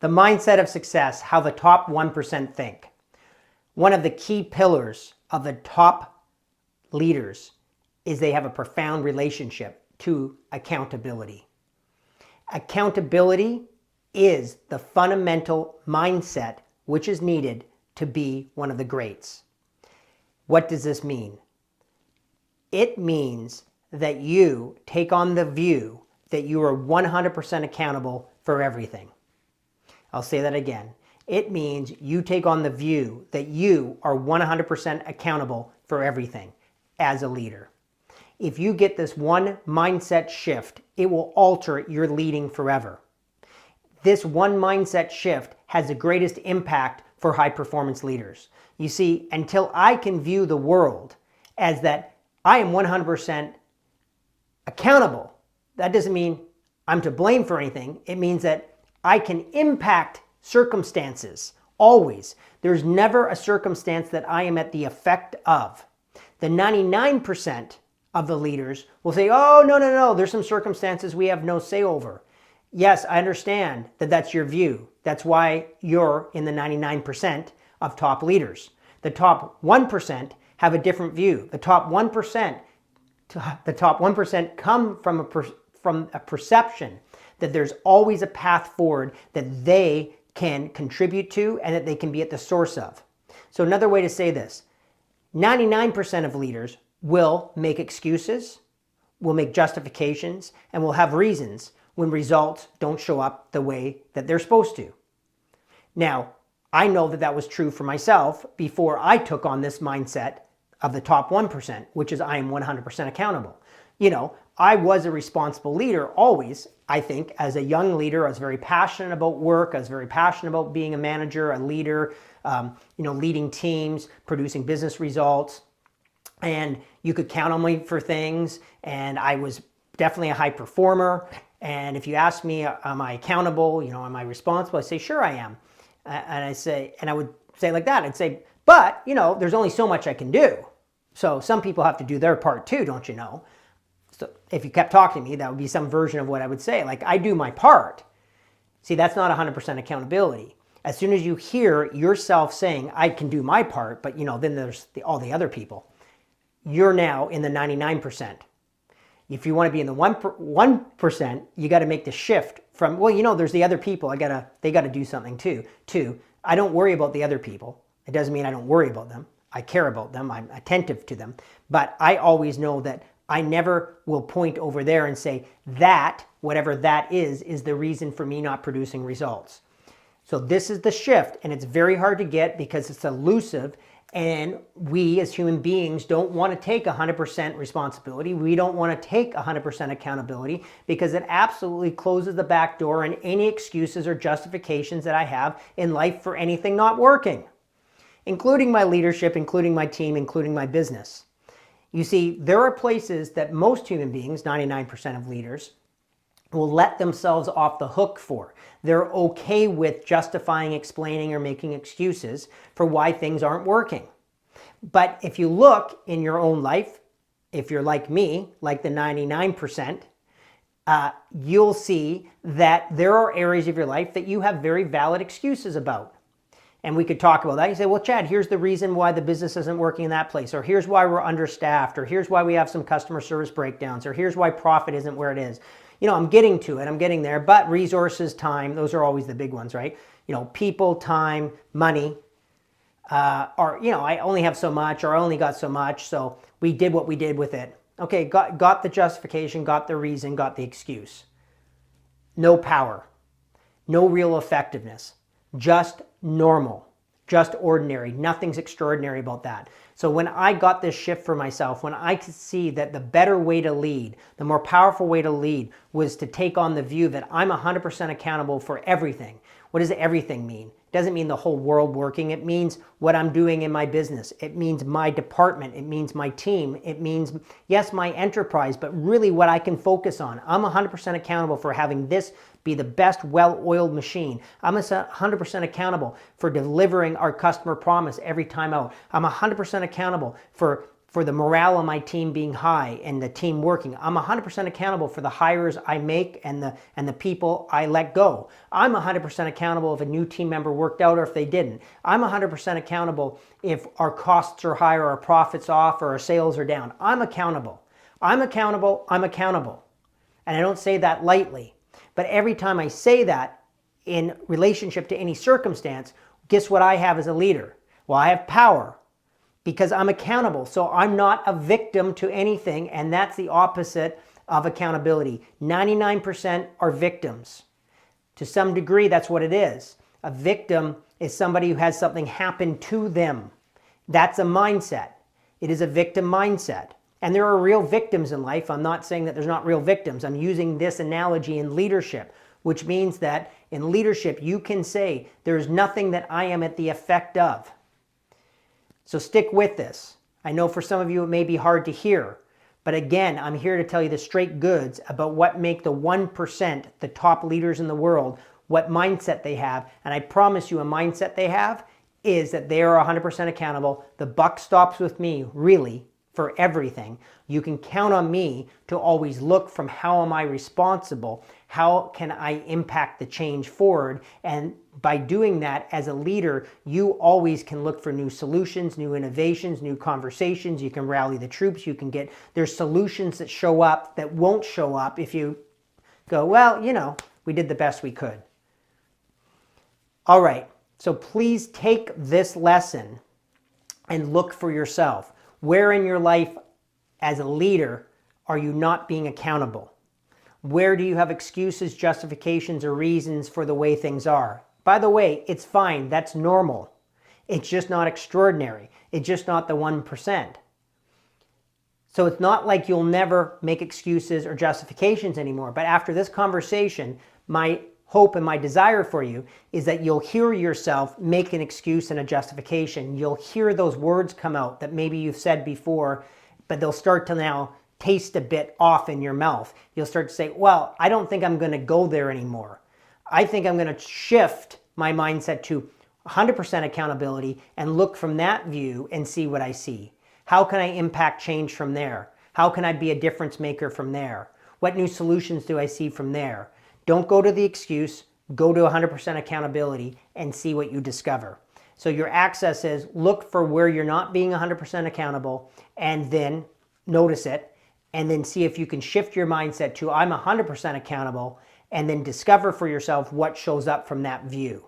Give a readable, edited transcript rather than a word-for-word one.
The mindset of success, how the top 1% think. One of the key pillars of the top leaders is they have a profound relationship to accountability. Accountability is the fundamental mindset which is needed to be one of the greats. What does this mean? It means that you take on the view that you are 100% accountable for everything. I'll say that again. It means you take on the view that you are 100% accountable for everything as a leader. If you get this one mindset shift, it will alter your leading forever. This one mindset shift has the greatest impact for high performance leaders. You see, until I can view the world as that I am 100% accountable, that doesn't mean I'm to blame for anything. It means that I can impact circumstances, always. There's never a circumstance that I am at the effect of. The 99% of the leaders will say, oh, no, there's some circumstances we have no say over. Yes, I understand that that's your view. That's why you're in the 99% of top leaders. The top 1% have a different view. The top 1% come from a perception that there's always a path forward that they can contribute to and that they can be at the source of. So another way to say this, 99% of leaders will make excuses, will make justifications, and will have reasons when results don't show up the way that they're supposed to. Now, I know that that was true for myself before I took on this mindset of the top 1%, which is I am 100% accountable. You know, I was a responsible leader always. I think as a young leader, I was very passionate about work. I was very passionate about being a manager, a leader, leading teams, producing business results. And you could count on me for things. And I was definitely a high performer. And if you ask me, am I accountable? Am I responsible? I say, sure I am. And I would say like that. I'd say, but, there's only so much I can do. So some people have to do their part too, don't you know? So if you kept talking to me, that would be some version of what I would say. Like, I do my part. See, that's not 100% accountability. As soon as you hear yourself saying, I can do my part, but then there's all the other people, you're now in the 99%. If you want to be in the 1%, you got to make the shift from, there's the other people. They got to do something too. Two, I don't worry about the other people. It doesn't mean I don't worry about them. I care about them. I'm attentive to them. But I always know that I never will point over there and say that, whatever that is the reason for me not producing results. So this is the shift, and it's very hard to get because it's elusive, and we as human beings don't want to take 100% responsibility. We don't want to take 100% accountability because it absolutely closes the back door on any excuses or justifications that I have in life for anything not working, including my leadership, including my team, including my business. You see, there are places that most human beings, 99% of leaders, will let themselves off the hook for. They're okay with justifying, explaining, or making excuses for why things aren't working. But if you look in your own life, if you're like me, like the 99%, you'll see that there are areas of your life that you have very valid excuses about. And we could talk about that. You say, well, Chad, here's the reason why the business isn't working in that place, or here's why we're understaffed, or here's why we have some customer service breakdowns, or here's why profit isn't where it is. I'm getting to it, I'm getting there, but resources, time, those are always the big ones, right? People, time, money, I only have so much, or I only got so much, so we did what we did with it. Okay, got the justification, got the reason, got the excuse. No power, no real effectiveness, just normal, just ordinary. Nothing's extraordinary about that. So when I got this shift for myself, when I could see that the better way to lead, the more powerful way to lead was to take on the view that I'm 100% accountable for everything. What does everything mean? It doesn't mean the whole world working. It means what I'm doing in my business. It means my department. It means my team. It means, yes, my enterprise, but really what I can focus on. I'm 100% accountable for having this be the best well-oiled machine. I'm 100% accountable for delivering our customer promise every time out. I'm 100% accountable for for the morale of my team being high and the team working. I'm 100% accountable for the hires I make and the people I let go. I'm 100% accountable if a new team member worked out or if they didn't. I'm 100% accountable if our costs are high or our profits off or our sales are down. I'm accountable. I'm accountable. I'm accountable. And I don't say that lightly. But every time I say that in relationship to any circumstance, guess what I have as a leader? Well, I have power. Because I'm accountable. So I'm not a victim to anything, and that's the opposite of accountability. 99% are victims. To some degree, that's what it is. A victim is somebody who has something happen to them. That's a mindset. It is a victim mindset. And there are real victims in life. I'm not saying that there's not real victims. I'm using this analogy in leadership, which means that in leadership, you can say, there's nothing that I am at the effect of. So stick with this. I know for some of you it may be hard to hear, but again, I'm here to tell you the straight goods about what make the 1%, the top leaders in the world, what mindset they have. And I promise you a mindset they have is that they are 100% accountable. The buck stops with me, really, for everything. You can count on me to always look from how am I responsible? How can I impact the change forward? And by doing that as a leader, you always can look for new solutions, new innovations, new conversations. You can rally the troops. You can get, there's solutions that show up that won't show up if you go, well, you know, we did the best we could. All right, so please take this lesson and look for yourself. Where in your life as a leader are you not being accountable? Where do you have excuses, justifications, or reasons for the way things are? By the way, it's fine. That's normal. It's just not extraordinary. It's just not the 1%. So it's not like you'll never make excuses or justifications anymore. But after this conversation, my hope and my desire for you is that you'll hear yourself make an excuse and a justification. You'll hear those words come out that maybe you've said before, but they'll start to now taste a bit off in your mouth. You'll start to say, well, I don't think I'm going to go there anymore. I think I'm going to shift my mindset to 100% accountability and look from that view and see what I see. How can I impact change from there? How can I be a difference maker from there? What new solutions do I see from there? Don't go to the excuse, go to 100% accountability and see what you discover. So your access is look for where you're not being 100% accountable and then notice it and then see if you can shift your mindset to I'm 100% accountable and then discover for yourself what shows up from that view.